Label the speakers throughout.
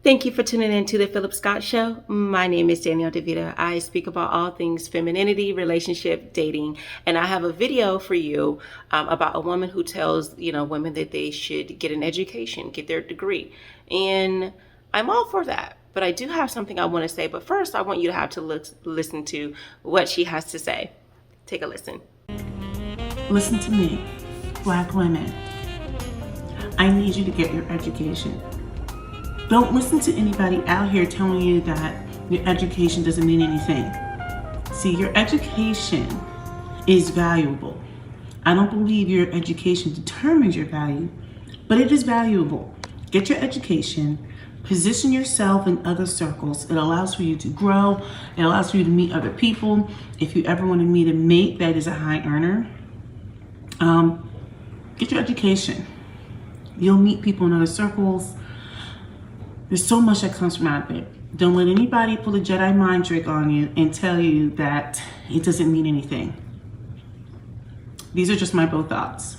Speaker 1: Thank you for tuning in to the Phillip Scott Show. My name is Danielle DeVita. I speak about all things femininity, relationship, dating, and I have a video for you about a woman who tells women that they should get an education, get their degree, and I'm all for that. But I do have something I want to say. But first, I want you to have to listen to what she has to say. Take a listen.
Speaker 2: Listen to me, Black women. I need you to get your education. Don't listen to anybody out here telling you that your education doesn't mean anything. See, your education is valuable. I don't believe your education determines your value, but it is valuable. Get your education, position yourself in other circles. It allows for you to grow. It allows for you to meet other people. If you ever want to meet a mate that is a high earner, get your education. You'll meet people in other circles. There's so much that comes from out of it. Don't let anybody pull a Jedi mind trick on you and tell you that it doesn't mean anything. These are just my both thoughts.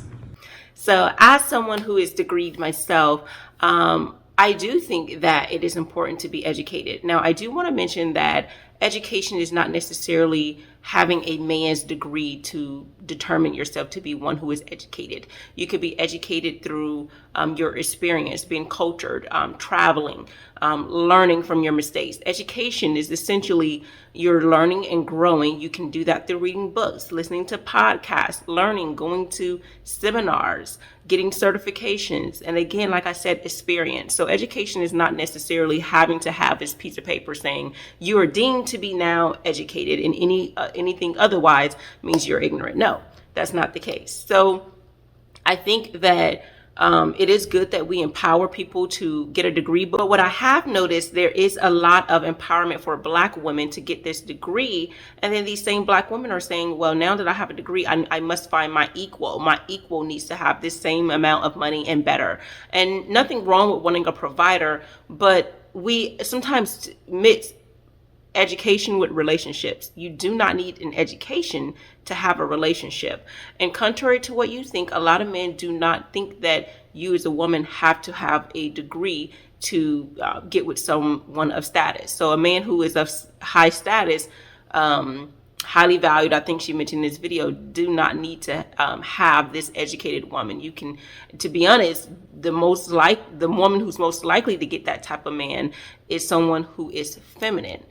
Speaker 1: So as someone who is degreed myself, I do think that it is important to be educated. Now, I do want to mention that education is not necessarily having a man's degree to determine yourself to be one who is educated. You could be educated through your experience, being cultured, traveling, learning from your mistakes. Education is essentially you're learning and growing. You can do that through reading books, listening to podcasts, learning, going to seminars, getting certifications. And again, like I said, experience. So education is not necessarily having to have this piece of paper saying you are deemed to be now educated, and anything otherwise means you're ignorant. No, that's not the case. So I think that it is good that we empower people to get a degree. But what I have noticed, there is a lot of empowerment for Black women to get this degree. And then these same Black women are saying, well, now that I have a degree, I must find my equal. My equal needs to have this same amount of money and better. And nothing wrong with wanting a provider, but we sometimes mix education with relationships. You do not need an education to have a relationship. And contrary to what you think, a lot of men do not think that you as a woman have to have a degree to get with someone of status. So a man who is of high status, highly valued, I think she mentioned in this video, do not need to have this educated woman. You can, to be honest, the woman who's most likely to get that type of man is someone who is feminine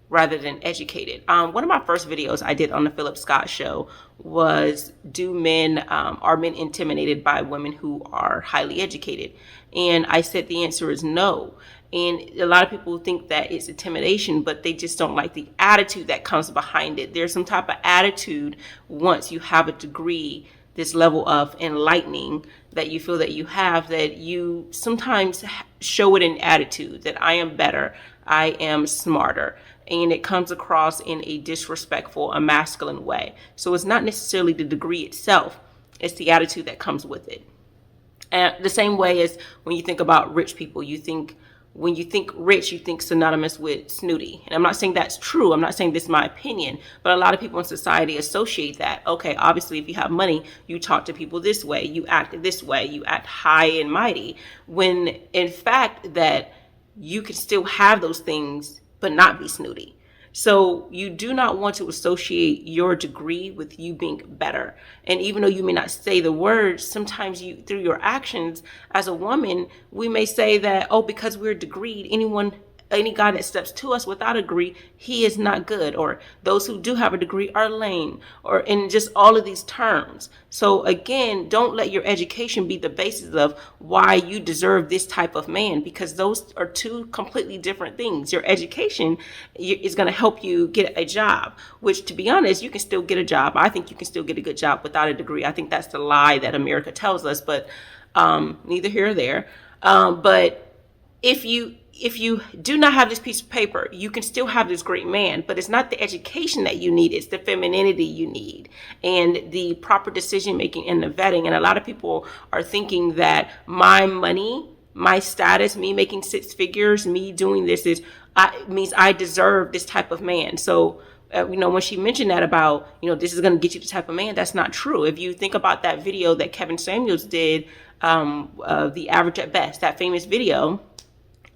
Speaker 1: rather than educated. One of my first videos I did on the Phillip Scott Show was, are men intimidated by women who are highly educated? And I said the answer is no. And a lot of people think that it's intimidation, but they just don't like the attitude that comes behind it. There's some type of attitude once you have a degree, this level of enlightening that you feel that you have, that you sometimes show it in attitude that I am better, I am smarter. And it comes across in a disrespectful, a masculine way. So it's not necessarily the degree itself, it's the attitude that comes with it. And the same way as when you think about rich people, when you think rich, you think synonymous with snooty. And I'm not saying that's true. I'm not saying this is my opinion, but a lot of people in society associate that. Okay, obviously, if you have money, you talk to people this way, you act this way, you act high and mighty. When in fact that you can still have those things but not be snooty. So you do not want to associate your degree with you being better. And even though you may not say the words, sometimes you, through your actions as a woman, we may say that, oh, because we're degreed, any guy that steps to us without a degree, he is not good. Or those who do have a degree are lame, or in just all of these terms. So again, don't let your education be the basis of why you deserve this type of man, because those are two completely different things. Your education is going to help you get a job, which, to be honest, you can still get a job. I think you can still get a good job without a degree. I think that's the lie that America tells us, but neither here or there. But if you do not have this piece of paper, you can still have this great man, but it's not the education that you need. It's the femininity you need and the proper decision making and the vetting. And a lot of people are thinking that my money, my status, me making six figures, me doing this means I deserve this type of man. So, when she mentioned that about, this is going to get you the type of man, that's not true. If you think about that video that Kevin Samuels did, The Average at Best, that famous video,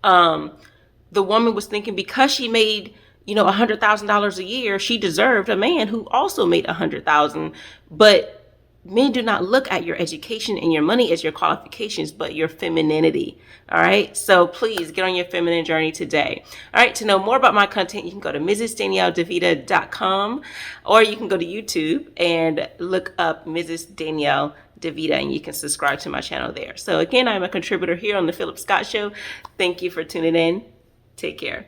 Speaker 1: The woman was thinking because she made, $100,000 a year, she deserved a man who also made 100,000. But men do not look at your education and your money as your qualifications, but your femininity. All right. So please get on your feminine journey today. All right. To know more about my content, you can go to mrsdanielledevita.com, or you can go to YouTube and look up Mrs. Danielle DeVita, and you can subscribe to my channel there. So again, I'm a contributor here on the Phillip Scott Show. Thank you for tuning in. Take care.